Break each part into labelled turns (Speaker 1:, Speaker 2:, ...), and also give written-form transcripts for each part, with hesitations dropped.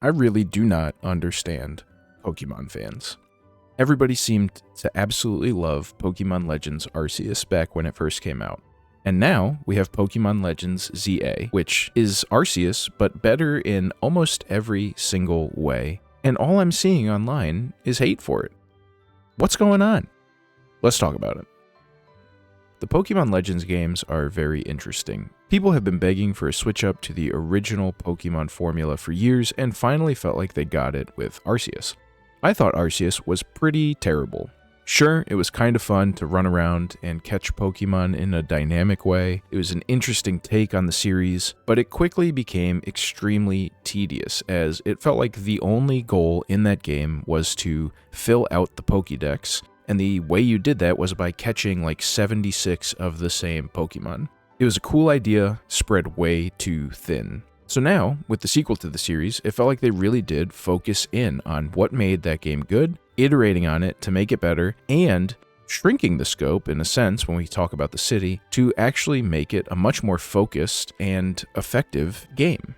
Speaker 1: I really do not understand Pokemon fans. Everybody seemed to absolutely love Pokemon Legends Arceus back when it first came out. And now we have Pokemon Legends ZA, which is Arceus, but better in almost every single way. And all I'm seeing online is hate for it. What's going on? Let's talk about it. The Pokemon Legends games are very interesting. People have been begging for a switch up to the original Pokemon formula for years and finally felt like they got it with Arceus. I thought Arceus was pretty terrible. Sure, it was kind of fun to run around and catch Pokemon in a dynamic way. It was an interesting take on the series, but it quickly became extremely tedious as it felt like the only goal in that game was to fill out the Pokédex, and the way you did that was by catching like 76 of the same Pokemon. It was a cool idea, spread way too thin. So now, with the sequel to the series, it felt like they really did focus in on what made that game good, iterating on it to make it better, and shrinking the scope, in a sense, when we talk about the city, to actually make it a much more focused and effective game.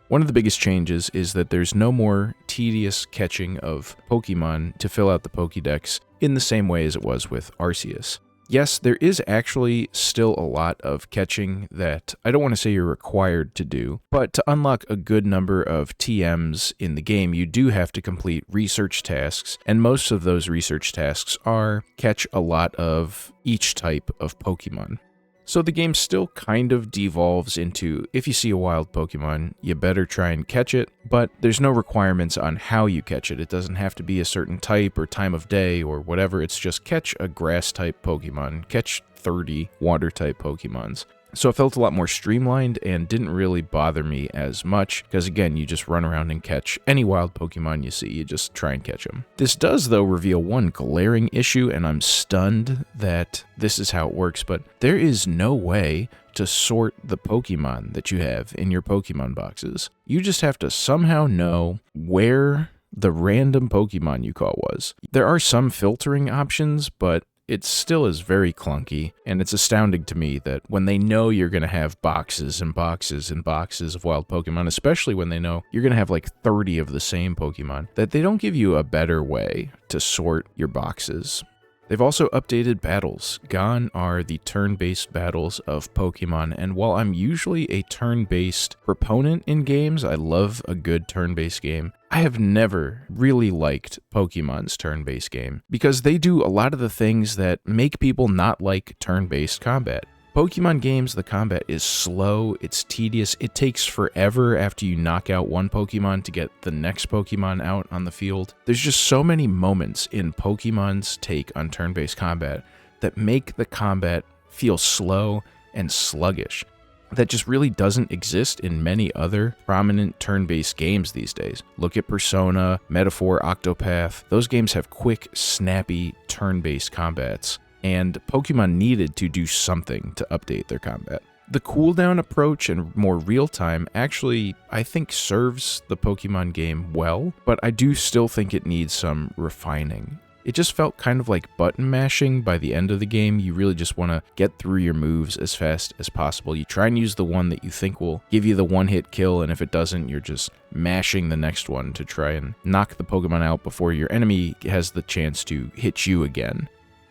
Speaker 1: One of the biggest changes is that there's no more tedious catching of Pokemon to fill out the Pokédex in the same way as it was with Arceus. Yes, there is actually still a lot of catching that I don't want to say you're required to do, but to unlock a good number of TMs in the game, you do have to complete research tasks, and most of those research tasks are catch a lot of each type of Pokemon. So the game still kind of devolves into, if you see a wild Pokemon, you better try and catch it, but there's no requirements on how you catch it. It doesn't have to be a certain type or time of day or whatever. It's just catch a grass-type Pokemon, catch 30 water-type Pokemons. So it felt a lot more streamlined and didn't really bother me as much, because again, you just run around and catch any wild Pokemon you see, you just try and catch them. This does, though, reveal one glaring issue, and I'm stunned that this is how it works, but there is no way to sort the Pokemon that you have in your Pokemon boxes. You just have to somehow know where the random Pokemon you caught was. There are some filtering options, but it still is very clunky, and it's astounding to me that when they know you're going to have boxes and boxes and boxes of wild Pokemon, especially when they know you're going to have like 30 of the same Pokemon, that they don't give you a better way to sort your boxes. They've also updated battles. Gone are the turn-based battles of Pokemon, and while I'm usually a turn-based proponent in games, I love a good turn-based game, I have never really liked Pokemon's turn-based game, because they do a lot of the things that make people not like turn-based combat. Pokemon games, the combat is slow, it's tedious, it takes forever after you knock out one Pokemon to get the next Pokemon out on the field. There's just so many moments in Pokemon's take on turn-based combat that make the combat feel slow and sluggish. That just really doesn't exist in many other prominent turn-based games these days. Look at Persona, Metaphor, Octopath. Those games have quick, snappy, turn-based combats, and Pokemon needed to do something to update their combat. The cooldown approach and more real-time actually, I think, serves the Pokemon game well, but I do still think it needs some refining. It just felt kind of like button mashing by the end of the game. You really just want to get through your moves as fast as possible. You try and use the one that you think will give you the one-hit kill, and if it doesn't, you're just mashing the next one to try and knock the Pokemon out before your enemy has the chance to hit you again.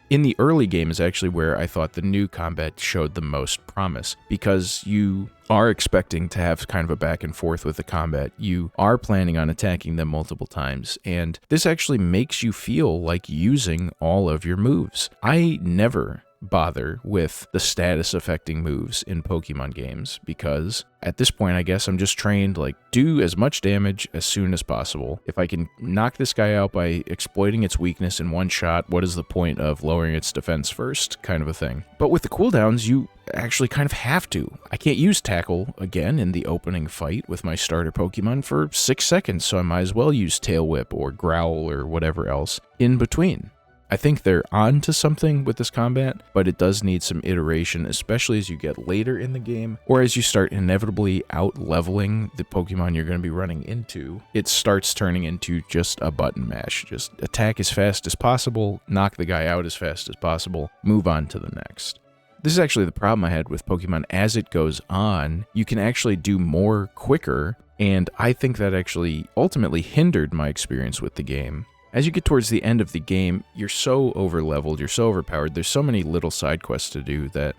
Speaker 1: In the early game is actually where I thought the new combat showed the most promise, because you are expecting to have kind of a back and forth with the combat. You are planning on attacking them multiple times, and this actually makes you feel like using all of your moves. I never bother with the status affecting moves in Pokemon games, because at this point I guess I'm just trained like do as much damage as soon as possible. If I can knock this guy out by exploiting its weakness in one shot, what is the point of lowering its defense first, kind of a thing. But with the cooldowns, you actually kind of have to. I can't use Tackle again in the opening fight with my starter Pokemon for 6 seconds, so I might as well use Tail Whip or Growl or whatever else in between. I think they're on to something with this combat, but it does need some iteration, especially as you get later in the game, or as you start inevitably out-leveling the Pokemon you're going to be running into. It starts turning into just a button mash. Just attack as fast as possible, knock the guy out as fast as possible, move on to the next. This is actually the problem I had with Pokemon as it goes on. You can actually do more quicker, And I think that actually ultimately hindered my experience with the game. As you get towards the end of the game, you're so overleveled, you're so overpowered, there's so many little side quests to do that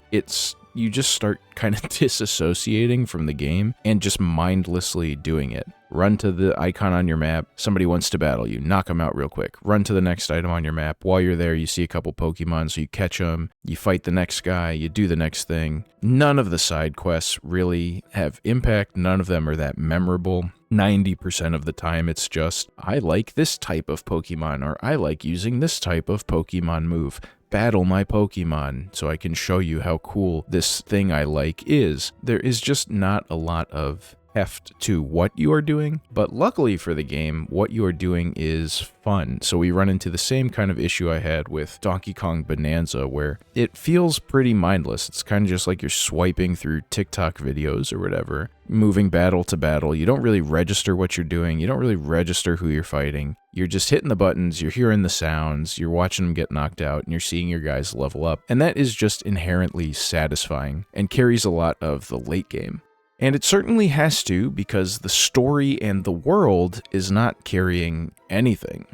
Speaker 1: you just start kind of disassociating from the game and just mindlessly doing it. Run to the icon on your map, somebody wants to battle you, knock them out real quick. Run to the next item on your map. While you're there, you see a couple Pokemon, so you catch them, you fight the next guy, you do the next thing. None of the side quests really have impact, none of them are that memorable. 90% of the time, it's just, I like this type of Pokemon, or I like using this type of Pokemon move. Battle my Pokemon so I can show you how cool this thing I like is. There is just not a lot of heft to what you are doing, but luckily for the game, what you are doing is fun. So we run into the same kind of issue I had with Donkey Kong Bonanza, where it feels pretty mindless. It's kind of just like you're swiping through TikTok videos or whatever, moving battle to battle. You don't really register what you're doing. You don't really register who you're fighting. You're just hitting the buttons, you're hearing the sounds, you're watching them get knocked out, and you're seeing your guys level up. And that is just inherently satisfying and carries a lot of the late game. And it certainly has to, because the story and the world is not carrying anything.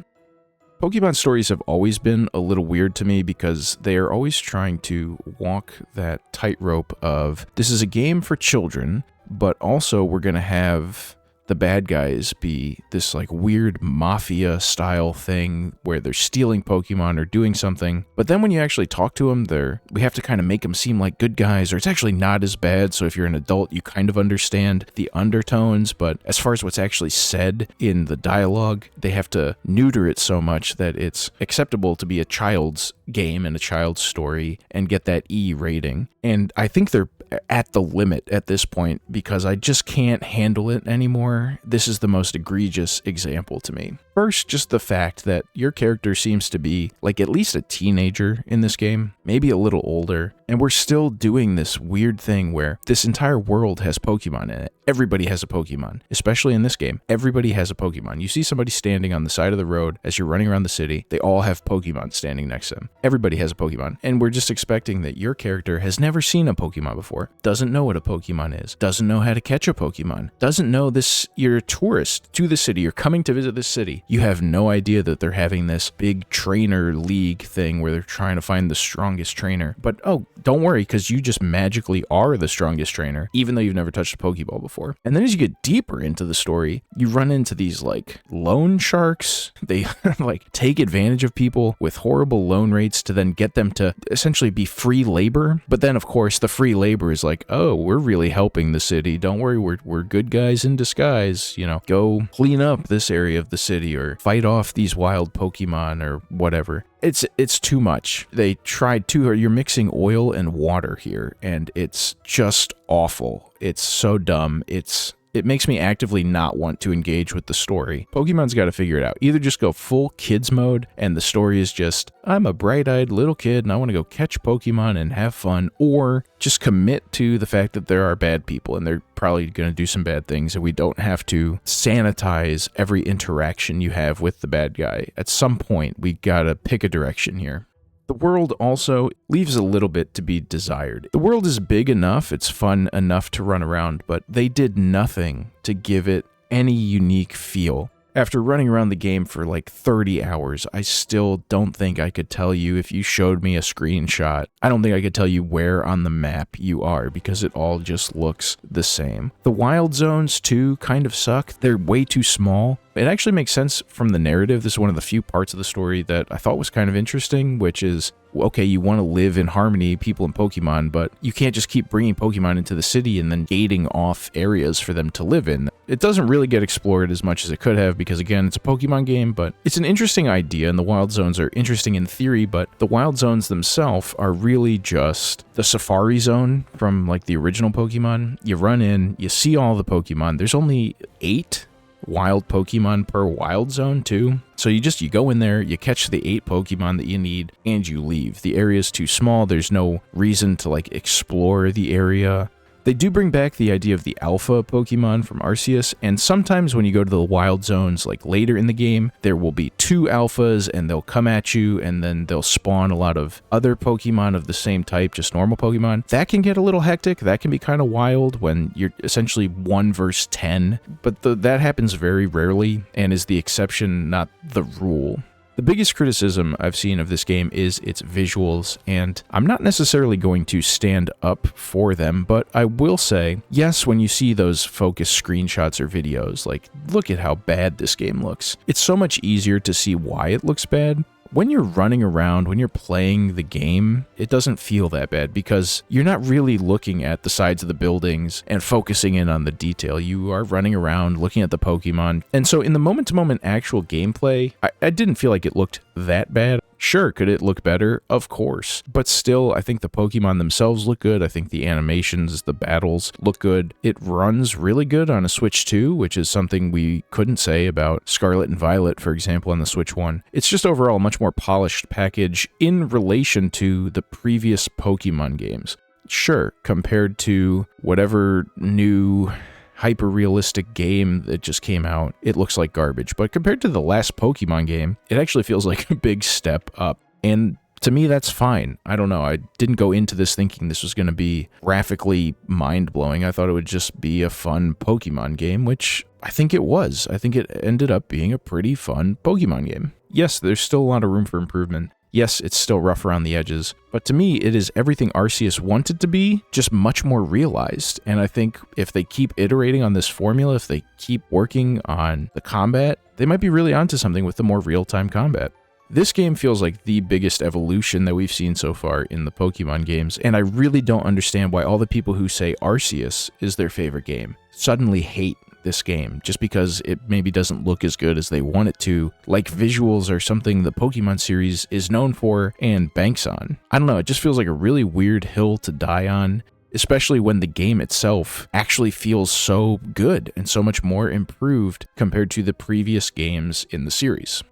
Speaker 1: Pokemon stories have always been a little weird to me because they are always trying to walk that tightrope of, this is a game for children, but also we're going to have the bad guys be this like weird mafia style thing where they're stealing Pokemon or doing something. But then when you actually talk to them, we have to kind of make them seem like good guys, or it's actually not as bad. So if you're an adult, you kind of understand the undertones. But as far as what's actually said in the dialogue, they have to neuter it so much that it's acceptable to be a child's game and a child's story and get that E rating. And I think they're at the limit at this point because I just can't handle it anymore. This is the most egregious example to me. First, just the fact that your character seems to be like at least a teenager in this game, maybe a little older, and we're still doing this weird thing where this entire world has Pokemon in it. Everybody has a Pokemon, especially in this game. Everybody has a Pokemon. You see somebody standing on the side of the road as you're running around the city, they all have Pokemon standing next to them. Everybody has a Pokemon, and we're just expecting that your character has never seen a Pokemon before, doesn't know what a Pokemon is, doesn't know how to catch a Pokemon, doesn't know this, you're a tourist to the city, you're coming to visit this city. You have no idea that they're having this big trainer league thing where they're trying to find the strongest trainer. But oh, don't worry, because you just magically are the strongest trainer, even though you've never touched a Pokeball before. And then as you get deeper into the story, you run into these like loan sharks. They like take advantage of people with horrible loan rates to then get them to essentially be free labor. But then of course the free labor is like, oh, we're really helping the city. Don't worry, we're good guys in disguise. You know, go clean up this area of the city or fight off these wild Pokemon or whatever. It's too much. They tried too hard. You're mixing oil and water here, and it's just awful. It's so dumb. It makes me actively not want to engage with the story. Pokemon's got to figure it out. Either just go full kids mode, and the story is just, I'm a bright-eyed little kid, and I want to go catch Pokemon and have fun, or just commit to the fact that there are bad people, and they're probably going to do some bad things, and we don't have to sanitize every interaction you have with the bad guy. At some point, we gotta pick a direction here. The world also leaves a little bit to be desired. The world is big enough, it's fun enough to run around, but they did nothing to give it any unique feel. After running around the game for like 30 hours, I still don't think I could tell you if you showed me a screenshot. I don't think I could tell you where on the map you are because it all just looks the same. The wild zones too kind of suck. They're way too small. It actually makes sense from the narrative. This is one of the few parts of the story that I thought was kind of interesting, which is, okay, you want to live in harmony, people and Pokemon, but you can't just keep bringing Pokemon into the city and then gating off areas for them to live in. It doesn't really get explored as much as it could have because, again, it's a Pokemon game, but it's an interesting idea, and the wild zones are interesting in theory, but the wild zones themselves are really just the Safari Zone from, like, the original Pokemon. You run in, you see all the Pokemon. There's only 8 wild Pokemon per wild zone too. So you go in there, you catch the 8 Pokemon that you need, and you leave. The area's too small. There's no reason to like explore the area. They do bring back the idea of the alpha Pokemon from Arceus, and sometimes when you go to the wild zones, like later in the game, there will be 2 alphas and they'll come at you and then they'll spawn a lot of other Pokemon of the same type, just normal Pokemon. That can get a little hectic. That can be kind of wild when you're essentially 1 versus 10, but that happens very rarely and is the exception, not the rule. The biggest criticism I've seen of this game is its visuals, and I'm not necessarily going to stand up for them, but I will say, yes, when you see those focus screenshots or videos, like, look at how bad this game looks. It's so much easier to see why it looks bad. When you're running around, when you're playing the game, it doesn't feel that bad because you're not really looking at the sides of the buildings and focusing in on the detail. You are running around looking at the Pokemon. And so in the moment-to-moment actual gameplay, I didn't feel like it looked that bad. Sure, could it look better? Of course. But still, I think the Pokemon themselves look good. I think the animations, the battles look good. It runs really good on a Switch 2, which is something we couldn't say about Scarlet and Violet, for example, on the Switch 1. It's just overall a much more polished package in relation to the previous Pokemon games. Sure, compared to whatever new hyper-realistic game that just came out, it looks like garbage. But compared to the last Pokemon game, it actually feels like a big step up. And to me, that's fine. I don't know. I didn't go into this thinking this was going to be graphically mind-blowing. I thought it would just be a fun Pokemon game, which I think it was. I think it ended up being a pretty fun Pokemon game. Yes, there's still a lot of room for improvement. Yes, it's still rough around the edges, but to me, it is everything Arceus wanted to be, just much more realized. And I think if they keep iterating on this formula, if they keep working on the combat, they might be really onto something with the more real-time combat. This game feels like the biggest evolution that we've seen so far in the Pokemon games, and I really don't understand why all the people who say Arceus is their favorite game suddenly hate this game just because it maybe doesn't look as good as they want it to, like visuals are something the Pokemon series is known for and banks on. I don't know, it just feels like a really weird hill to die on, especially when the game itself actually feels so good and so much more improved compared to the previous games in the series.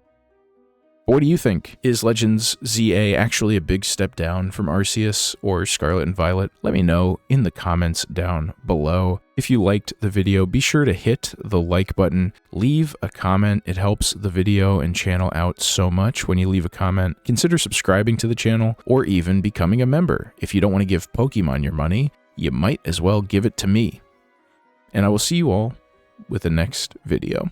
Speaker 1: What do you think? Is Legends ZA actually a big step down from Arceus or Scarlet and Violet? Let me know in the comments down below. If you liked the video, be sure to hit the like button, leave a comment. It helps the video and channel out so much when you leave a comment. Consider subscribing to the channel or even becoming a member. If you don't want to give Pokemon your money, you might as well give it to me. And I will see you all with the next video.